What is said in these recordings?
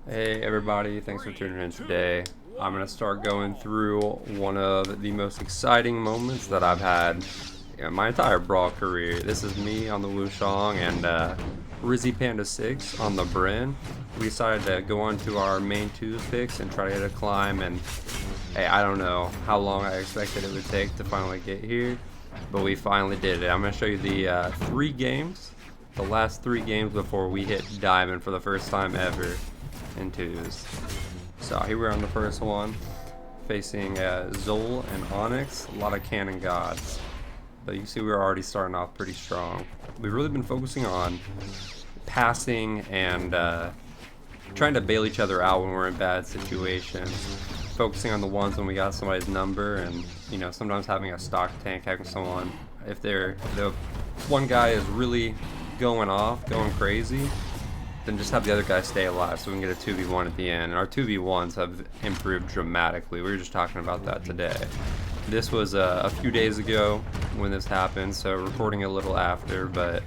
Hey everybody, thanks for tuning in today. I'm going to start going through one of the most exciting moments that I've had in my entire Brawl career. This is me on the Shang and Rizzy Panda 6 on the Brynn. We decided to go on to our main 2 picks and try to get a climb, and hey, I don't know how long I expected it would take to finally get here, but we finally did it. I'm going to show you the 3 games, the last 3 games before we hit Diamond for the first time ever in 2s. So here we're on the first one, facing Xull and Onyx. A lot of cannon gods, but you see we're already starting off pretty strong. We've really been focusing on passing and trying to bail each other out when we're in bad situations. Focusing on the ones when we got somebody's number, and you know, sometimes having a stock tank, having someone, if the one guy is really going off, going crazy, then just have the other guy stay alive so we can get a 2v1 at the end. And our 2v1s have improved dramatically. We were just talking about that today. This was a few days ago when this happened, so recording a little after, but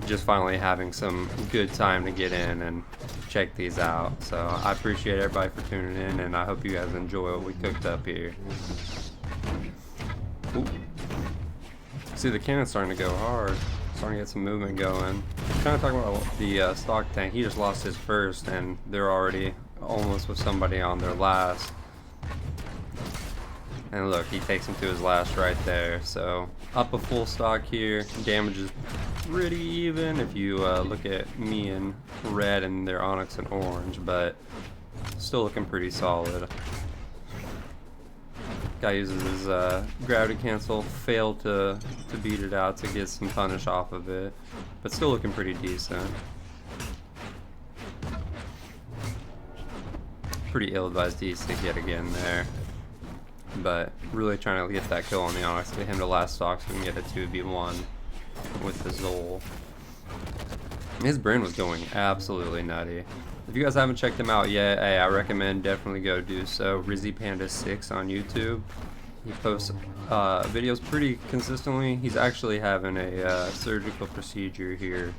just finally having some good time to get in and check these out. So I appreciate everybody for tuning in, and I hope you guys enjoy what we cooked up here. Ooh. See, the cannon's starting to go hard. Starting to get some movement going. Kind of talking about the stock tank. He just lost his first, and they're already almost with somebody on their last. And look, he takes him to his last right there. So up a full stock here. Damage is pretty even if you look at me in red and their Onyx and orange, but still looking pretty solid. Guy uses his gravity cancel, failed to beat it out to get some punish off of it, but still looking pretty decent. Pretty ill-advised DC yet again there, but really trying to get that kill on the Onyx, get him to last stock so we can get a 2v1 with the Xull. His Brynn was going absolutely nutty. If you guys haven't checked him out yet, hey, I recommend definitely go do so. Rizzy Panda 6 on YouTube. He posts videos pretty consistently. He's actually having a surgical procedure here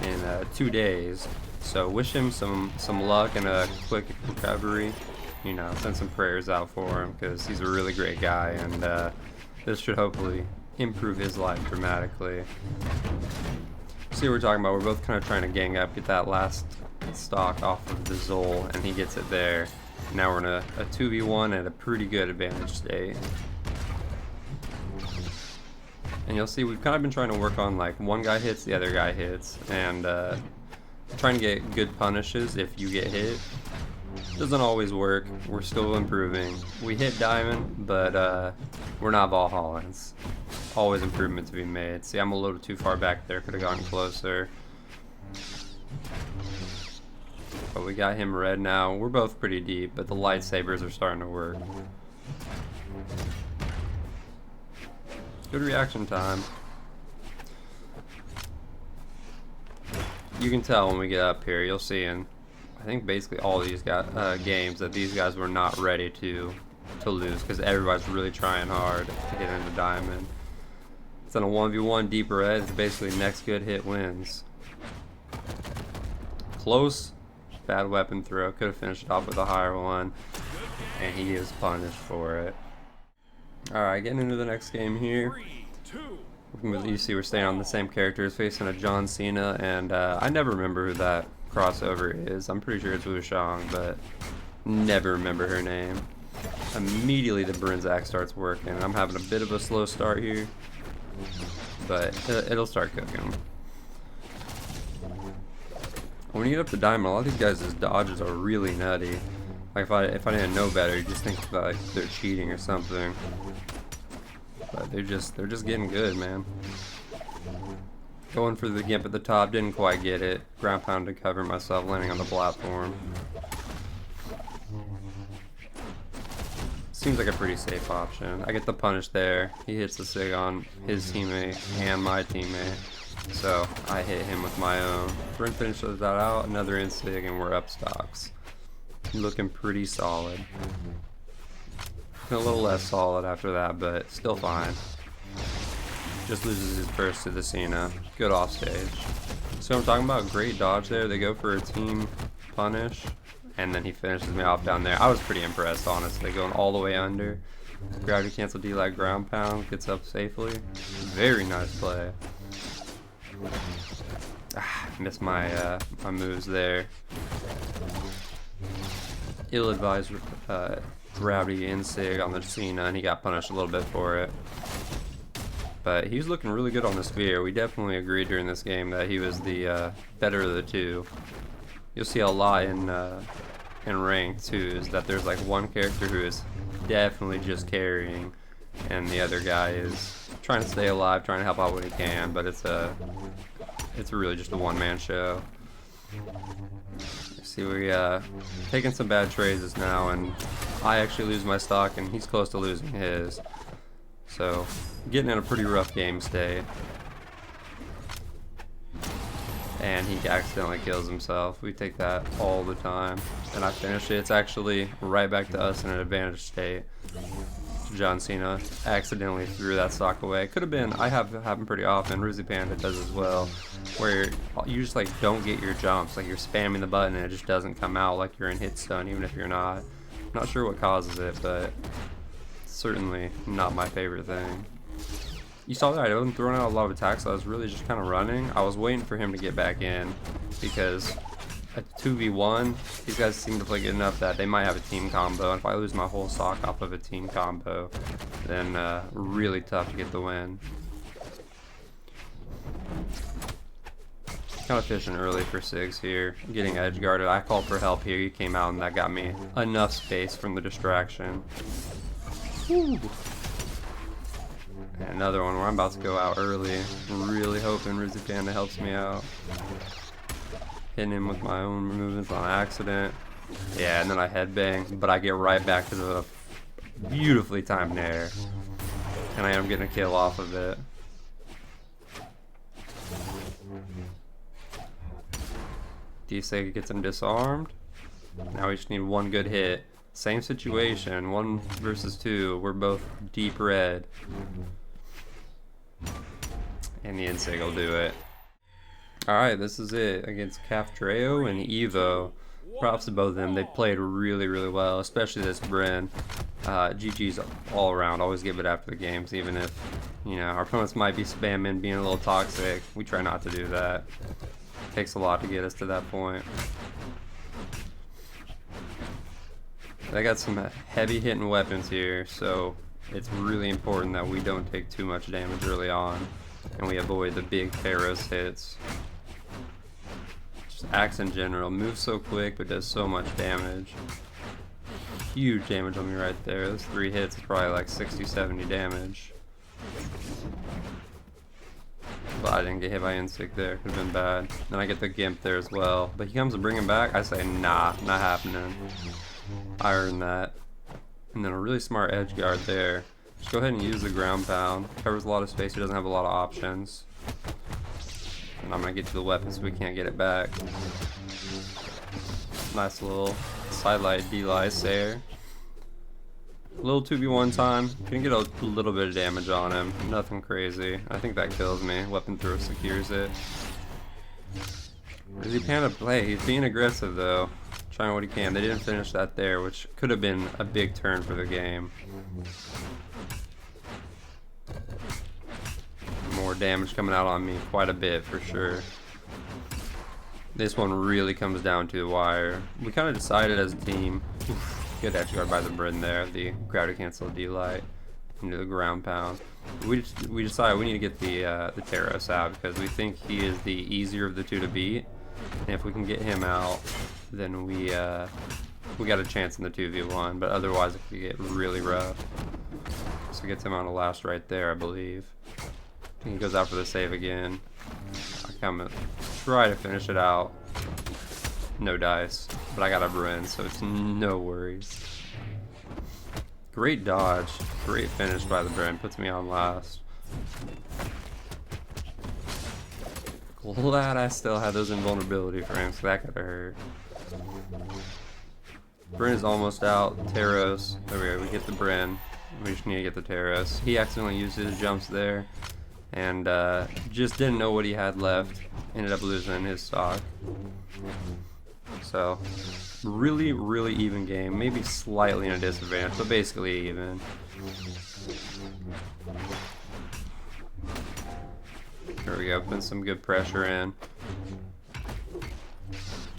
in 2 days. So wish him some luck and a quick recovery. You know, send some prayers out for him because he's a really great guy, and this should hopefully improve his life dramatically. See what we're talking about. We're both kind of trying to gang up, get that last stock off of the Xull, and he gets it there. Now we're in a 2v1 at a pretty good advantage state. And you'll see we've kind of been trying to work on, like, one guy hits, the other guy hits, and trying to get good punishes if you get hit. Doesn't always work. We're still improving. We hit Diamond, but we're not Brawlhalla. Always improvement to be made. See, I'm a little too far back there. Could have gotten closer. But we got him red now. We're both pretty deep, but the lightsabers are starting to work. Good reaction time. You can tell when we get up here. You'll see in, I think, basically all these games that these guys were not ready to lose, because everybody's really trying hard to get into Diamond. It's on a 1v1 deep red. It's basically next good hit wins. Close. Bad weapon throw. Could have finished it off with a higher one, and he is punished for it. Alright, getting into the next game here. You see we're staying on the same characters, facing a Cena, and I never remember who that crossover is. I'm pretty sure it's Shang, but never remember her name. Immediately the Brynn starts working. I'm having a bit of a slow start here, but it'll start cooking. When you get up to Diamond, a lot of these guys' dodges are really nutty. Like if I didn't know better, you just think that, like, they're cheating or something. But they're just getting good, man. Going for the gimp at the top, didn't quite get it. Ground pound to cover myself, landing on the platform. Seems like a pretty safe option. I get the punish there. He hits the sig on his teammate and my teammate. So I hit him with my own. Brynn finishes that out, another insig, and we're up stocks. Looking pretty solid. A little less solid after that, but still fine. Just loses his burst to the Cena. Good offstage. So I'm talking about great dodge there. They go for a team punish, and then he finishes me off down there. I was pretty impressed, honestly, going all the way under. Gravity cancel D-like ground pound, gets up safely. Very nice play. Missed my my moves there. Ill-advised gravity insig on the Cena, and he got punished a little bit for it. But he was looking really good on the spear. We definitely agreed during this game that he was the better of the two. You'll see a lot in rank too, is that there's like one character who is definitely just carrying, and the other guy is trying to stay alive, trying to help out when he can. But it's really just a one-man show. See, we taking some bad trades now, and I actually lose my stock, and he's close to losing his. So, getting in a pretty rough game state. And he accidentally kills himself. We take that all the time. And I finish it. It's actually right back to us in an advantage state. John Cena accidentally threw that stock away. It could have been, I have it happen pretty often, Ruzy Panda does as well, where you just like don't get your jumps, like you're spamming the button and it just doesn't come out like you're in hit stun, even if you're not. Not sure what causes it, but certainly not my favorite thing. You saw that I wasn't throwing out a lot of attacks, so I was really just kind of running. I was waiting for him to get back in, because at 2v1, these guys seem to play good enough that they might have a team combo, and if I lose my whole stock off of a team combo, then really tough to get the win. Kind of fishing early for Sigs here, getting edge guarded. I called for help here, he came out, and that got me enough space from the distraction. Woo. And another one where I'm about to go out early, really hoping Ruzy Panda helps me out. Hitting him with my own movements on accident. Yeah, and then I headbang, but I get right back to the beautifully timed nair. And I am getting a kill off of it. D-Sig gets him disarmed. Now we just need one good hit. Same situation, 1 versus 2. We're both deep red. And the Insig will do it. Alright, this is it against Caftreo and Evo. Props to both of them. They played really, really well, especially this Brynn. GG's all around. Always give it after the games, even if, you know, our opponents might be spamming, being a little toxic. We try not to do that. It takes a lot to get us to that point. I got some heavy hitting weapons here, so it's really important that we don't take too much damage early on, and we avoid the big Teros hits. Just Axe in general moves so quick but does so much damage. Huge damage on me right there. Those 3 hits is probably like 60-70 damage. But I didn't get hit by Insig there, could have been bad. Then I get the Gimp there as well, but he comes to bring him back. I say nah, not happening. I earned that. And then a really smart edge guard there. Just go ahead and use the ground pound. Covers a lot of space, he doesn't have a lot of options. And I'm gonna get to the weapon so we can't get it back. Nice little sidelight D-Lice there. A little 2v1 time. Can get a little bit of damage on him. Nothing crazy. I think that kills me. Weapon throw secures it. Ruzy Panda play. He's being aggressive though. Trying what he can. They didn't finish that there, which could have been a big turn for the game. More damage coming out on me, quite a bit for sure. This one really comes down to the wire. We kind of decided as a team. Good edge guard by the Brynn there. The gravity cancel D-Light into the ground pound. We decided we need to get the Teros out because we think he is the easier of the two to beat. And if we can get him out, then we got a chance in the 2v1, but otherwise it could get really rough. So it gets him on the last right there, I believe. And he goes out for the save again. I come and try to finish it out. No dice, but I got a Brynn, so it's no worries. Great dodge, great finish by the Brynn, puts me on last. Glad I still had those invulnerability frames, that could have hurt. Brynn is almost out. Teros, there we go, we get the Brynn. We just need to get the Teros. He accidentally used his jumps there, and just didn't know what he had left. Ended up losing his stock. So really, really even game. Maybe slightly in a disadvantage, but basically even. There we go, putting some good pressure in.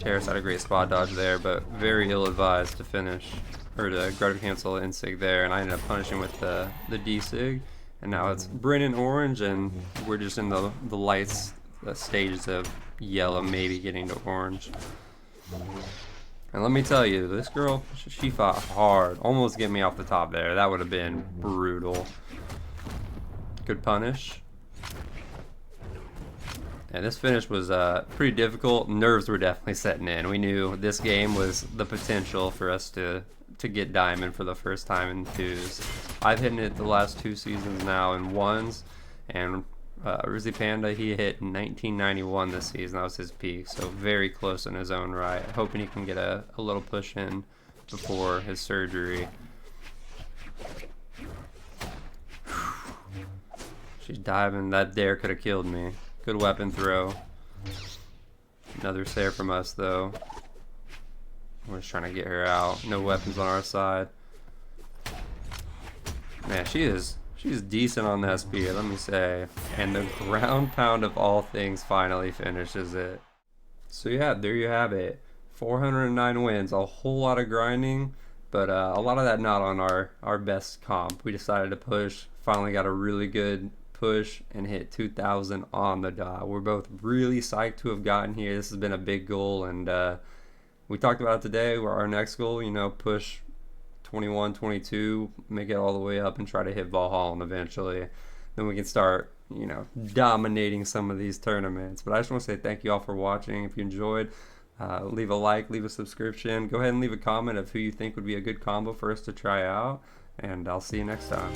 Teros had a great spot dodge there, but very ill-advised to finish, or to grab to cancel Insig there, and I ended up punishing with the D-Sig. And now it's Brynn and orange, and we're just in the lights, the stages of yellow, maybe getting to orange. And let me tell you, this girl, she fought hard. Almost get me off the top there. That would have been brutal. Good punish. And this finish was pretty difficult. Nerves were definitely setting in. We knew this game was the potential for us to get diamond for the first time in 2s. I've hit it the last 2 seasons now in 1s, and Rizzy Panda, he hit 1991 this season. That was his peak, so very close in his own right. Hoping he can get a little push in before his surgery. She's diving. That dare could have killed me. Good weapon throw. Another snare from us though. We're just trying to get her out. No weapons on our side. Man, she's decent on the SP, let me say. And the ground pound of all things finally finishes it. So yeah, there you have it. 409 wins, a whole lot of grinding, but a lot of that not on our best comp. We decided to push, finally got a really good push and hit 2,000 on the dot. We're both really psyched to have gotten here. This has been a big goal, and we talked about it today. Our next goal, you know, push 21, 22, make it all the way up and try to hit Brawlhalla eventually. Then we can start, you know, dominating some of these tournaments. But I just want to say thank you all for watching. If you enjoyed, leave a like, leave a subscription. Go ahead and leave a comment of who you think would be a good combo for us to try out. And I'll see you next time.